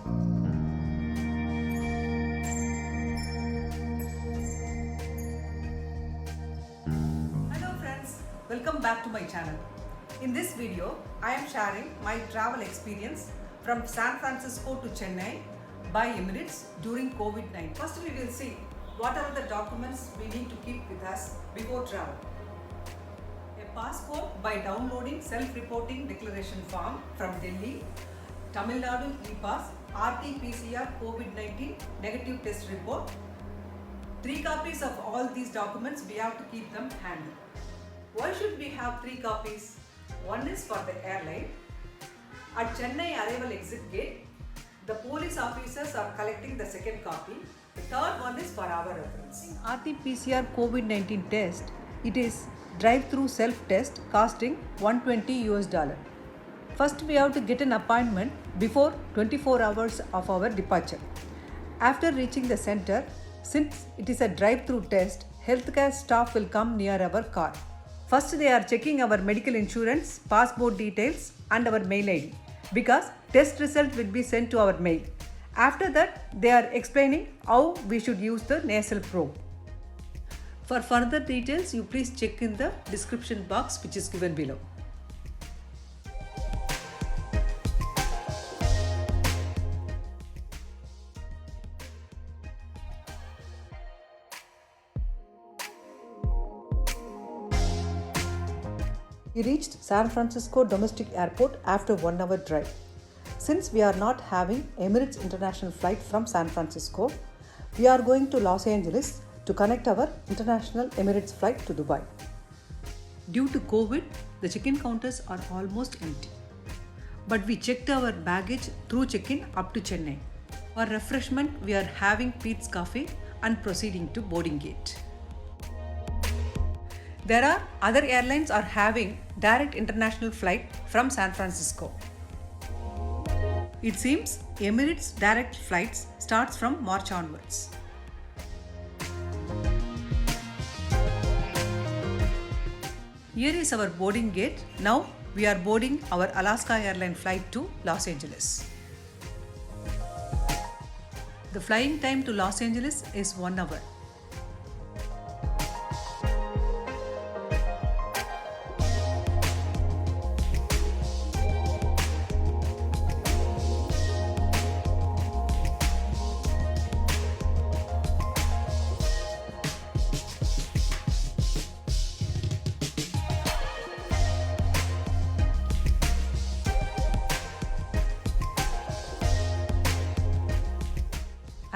Hello friends, welcome back to my channel. In this video, I am sharing my travel experience from San Francisco to Chennai by Emirates during COVID-19. First we will see what are the documents we need to keep with us before travel. A passport by downloading self-reporting declaration form from Delhi, Tamil Nadu E-Pass, RT-PCR COVID-19 negative test report. 3 copies of all these documents, we have to keep them handy. Why should we have 3 copies? One is for the airline. At Chennai arrival exit gate, the police officers are collecting the second copy. The third one is for our reference. RT-PCR COVID-19 test, it is drive-through self-test costing $120. First we have to get an appointment before 24 hours of our departure. After reaching the center, since it is a drive-through test, healthcare staff will come near our car. First they are checking our medical insurance, passport details and our mail ID because test result will be sent to our mail. After that, they are explaining how we should use the nasal probe. For further details, you please check in the description box which is given below. We reached San Francisco Domestic Airport after 1 hour drive. Since we are not having Emirates International flight from San Francisco, we are going to Los Angeles to connect our international Emirates flight to Dubai. Due to COVID, the check-in counters are almost empty. But we checked our baggage through check-in up to Chennai. For refreshment, we are having Pete's Coffee and proceeding to boarding gate. There are other airlines are having direct international flight from San Francisco. It seems Emirates direct flights starts from March onwards. Here is our boarding gate. Now we are boarding our Alaska Airlines flight to Los Angeles. The flying time to Los Angeles is 1 hour.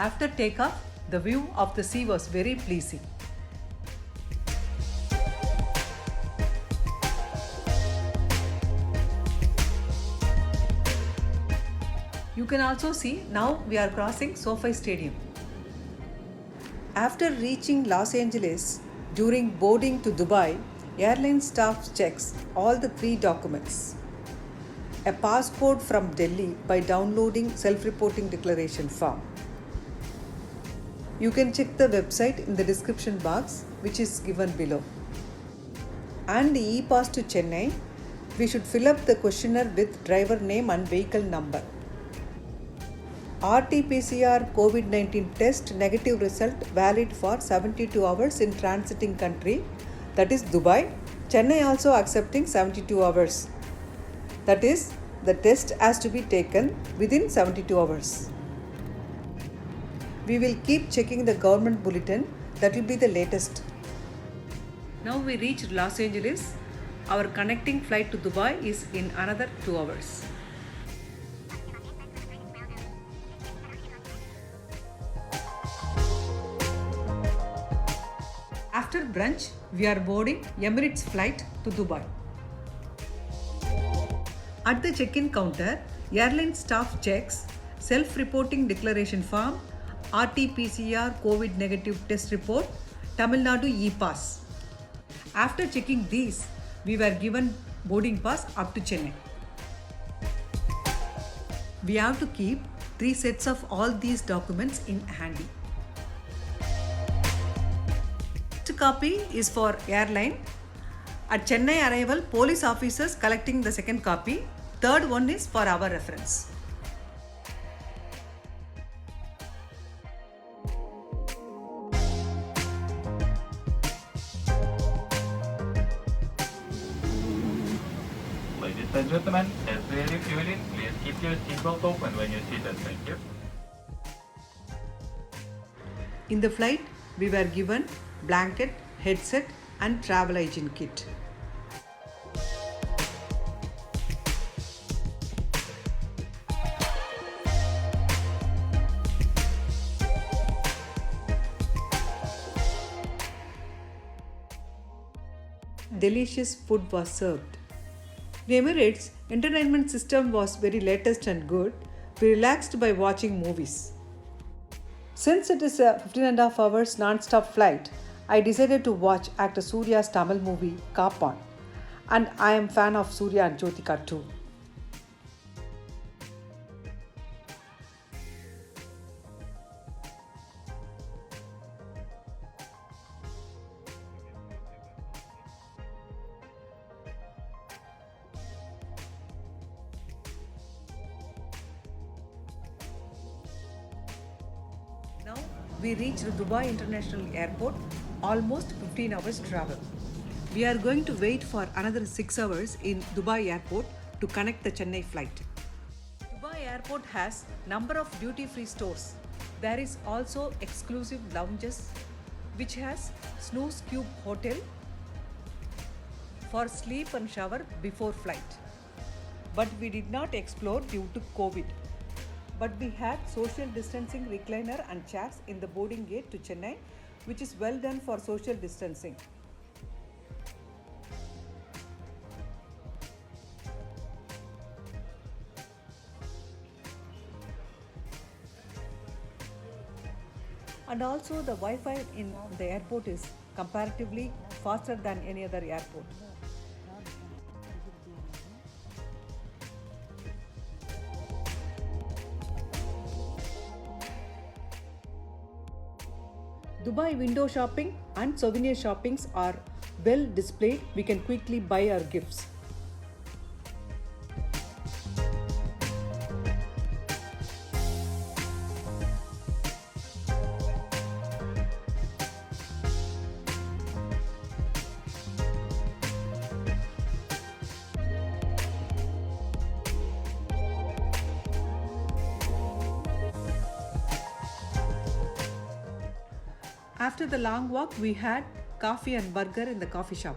After takeoff, the view of the sea was very pleasing. You can also see now we are crossing SoFi Stadium. After reaching Los Angeles, during boarding to Dubai, airline staff checks all the 3 documents. A passport from Delhi by downloading self-reporting declaration form. You can check the website in the description box which is given below. And the E-Pass to Chennai, we should fill up the questionnaire with driver name and vehicle number. RT-PCR COVID-19 test negative result valid for 72 hours in transiting country, that is Dubai. Chennai also accepting 72 hours. That is, the test has to be taken within 72 hours. We will keep checking the government bulletin, that will be the latest. Now we reached Los Angeles. Our connecting flight to Dubai is in another 2 hours. After brunch, we are boarding Emirates flight to Dubai. At the check-in counter, airline staff checks self-reporting declaration form, RT-PCR COVID negative test report, Tamil Nadu E-Pass. After checking these, we were given boarding pass up to Chennai. We have to keep 3 sets of all these documents in handy. First copy is for airline. At Chennai arrival, police officers collecting the second copy. Third one is for our reference. Ladies and gentlemen, as we are refueling, please keep your seatbelt open when you seated. Thank you. In the flight, we were given blanket, headset, and travel hygiene kit. Delicious food was served. The Emirates entertainment system was very latest and good. We relaxed by watching movies. Since it is a 15.5 hours non-stop flight, I decided to watch actor Surya's Tamil movie Kapan, and I am fan of Surya and Jyotika too. Now we reached Dubai International Airport, almost 15 hours travel. We are going to wait for another 6 hours in Dubai Airport to connect the Chennai flight. Dubai Airport has number of duty-free stores. There is also exclusive lounges which has Snooze Cube Hotel for sleep and shower before flight. But we did not explore due to COVID. But we had social distancing recliner and chairs in the boarding gate to Chennai, which is well done for social distancing. And also the Wi-Fi in the airport is comparatively faster than any other airport. Dubai window shopping and souvenir shoppings are well displayed. We can quickly buy our gifts. After the long walk, we had coffee and burger in the coffee shop.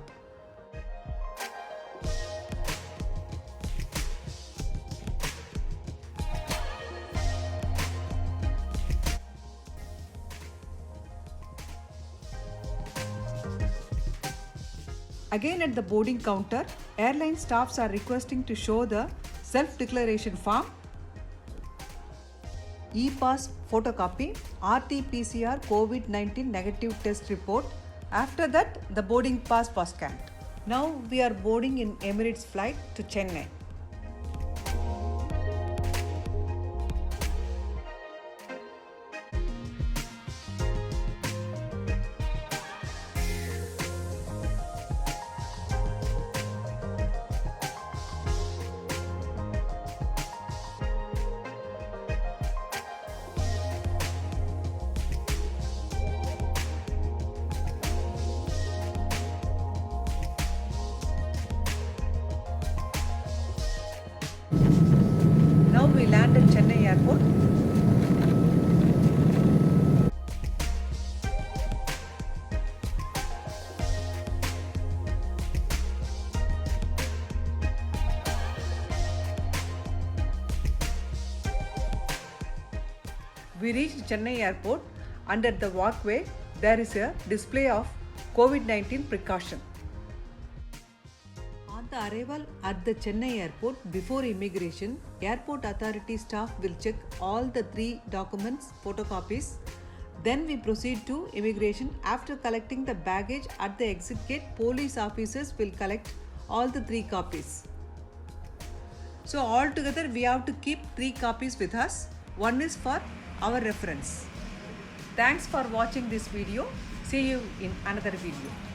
Again at the boarding counter, airline staffs are requesting to show the self-declaration form, e-pass photocopy, RT-PCR COVID-19 negative test report. After that, the boarding pass was scanned. Now we are boarding in Emirates flight to Chennai. Now we land at Chennai Airport. We reached Chennai Airport. Under the walkway, there is a display of COVID-19 precaution. On the arrival at the Chennai Airport, before immigration, airport authority staff will check all the 3 documents, photocopies. Then we proceed to immigration. After collecting the baggage at the exit gate, police officers will collect all the 3 copies. So altogether we have to keep 3 copies with us. One is for our reference. Thanks for watching this video. See you in another video.